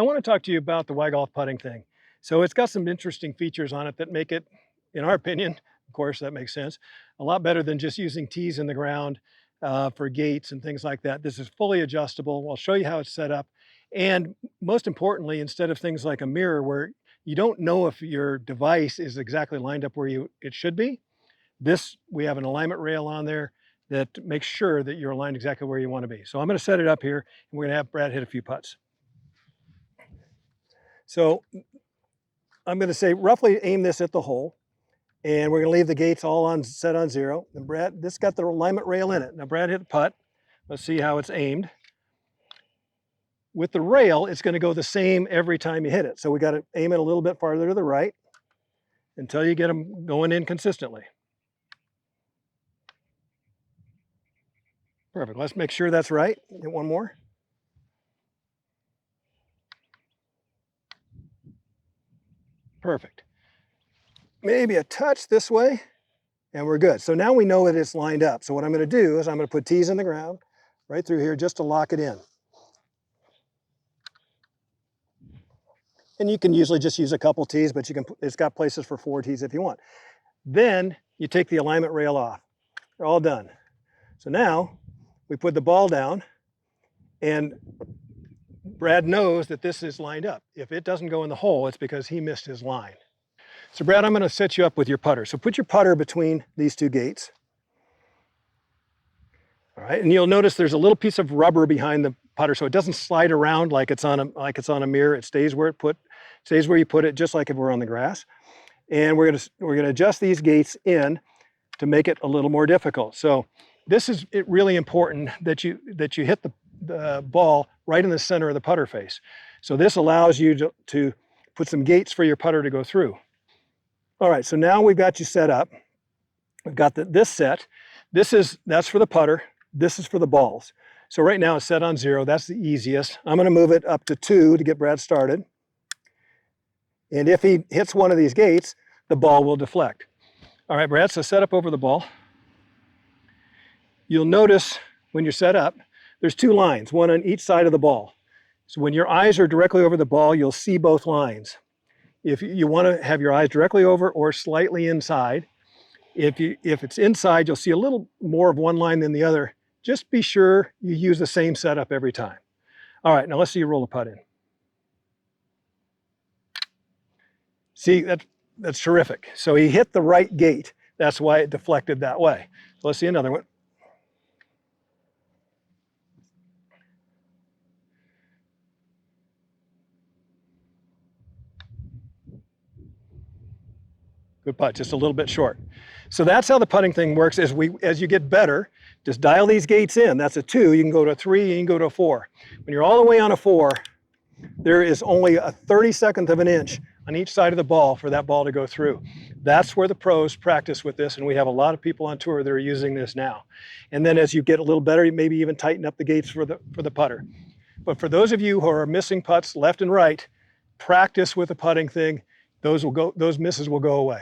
I want to talk to you about the WhyGolf Putting Thing. So it's got some interesting features on it that make it, in our opinion, of course that makes sense, a lot better than just using tees in the ground for gates and things like that. This is fully adjustable. I'll show you how it's set up. And most importantly, instead of things like a mirror where you don't know if your device is exactly lined up where it should be, we have an alignment rail on there that makes sure that you're aligned exactly where you want to be. So I'm going to set it up here, and we're going to have Brad hit a few putts. So I'm going to say roughly aim this at the hole, and we're going to leave the gates all set on 0. And Brad, this got the alignment rail in it. Now Brad hit the putt. Let's see how it's aimed. With the rail, it's going to go the same every time you hit it. So we got to aim it a little bit farther to the right until you get them going in consistently. Perfect. Let's make sure that's right. Hit one more. Perfect. Maybe a touch this way, and we're good. So now we know that it's lined up. So what I'm going to do is I'm going to put tees in the ground right through here just to lock it in. And you can usually just use a couple tees, but it's got places for 4 tees if you want. Then you take the alignment rail off. They're all done. So now we put the ball down, and Brad knows that this is lined up. If it doesn't go in the hole, it's because he missed his line. So Brad, I'm going to set you up with your putter. So put your putter between these 2 gates. All right, and you'll notice there's a little piece of rubber behind the putter, so it doesn't slide around like it's on a mirror. It stays where you put it, just like if we're on the grass. And we're going to adjust these gates in to make it a little more difficult. So this is really important that you hit the ball right in the center of the putter face. So this allows you to put some gates for your putter to go through. All right, so now we've got you set up. We've got this set. That's for the putter. This is for the balls. So right now it's set on 0. That's the easiest. I'm going to move it up to 2 to get Brad started. And if he hits one of these gates, the ball will deflect. All right, Brad, so set up over the ball. You'll notice when you're set up, there's 2 lines, one on each side of the ball. So when your eyes are directly over the ball, you'll see both lines. If you want to have your eyes directly over or slightly inside, if it's inside, you'll see a little more of one line than the other. Just be sure you use the same setup every time. All right, now let's see you roll the putt in. See, that's terrific. So he hit the right gate. That's why it deflected that way. So let's see another one. Good putt, just a little bit short. So that's how the putting thing works. As you get better, just dial these gates in. That's a 2. You can go to a 3, you can go to a 4. When you're all the way on a 4, there is only a 32nd of an inch on each side of the ball for that ball to go through. That's where the pros practice with this, and we have a lot of people on tour that are using this now. And then as you get a little better, you maybe even tighten up the gates for the putter. But for those of you who are missing putts left and right, practice with the putting thing. Those misses will go away.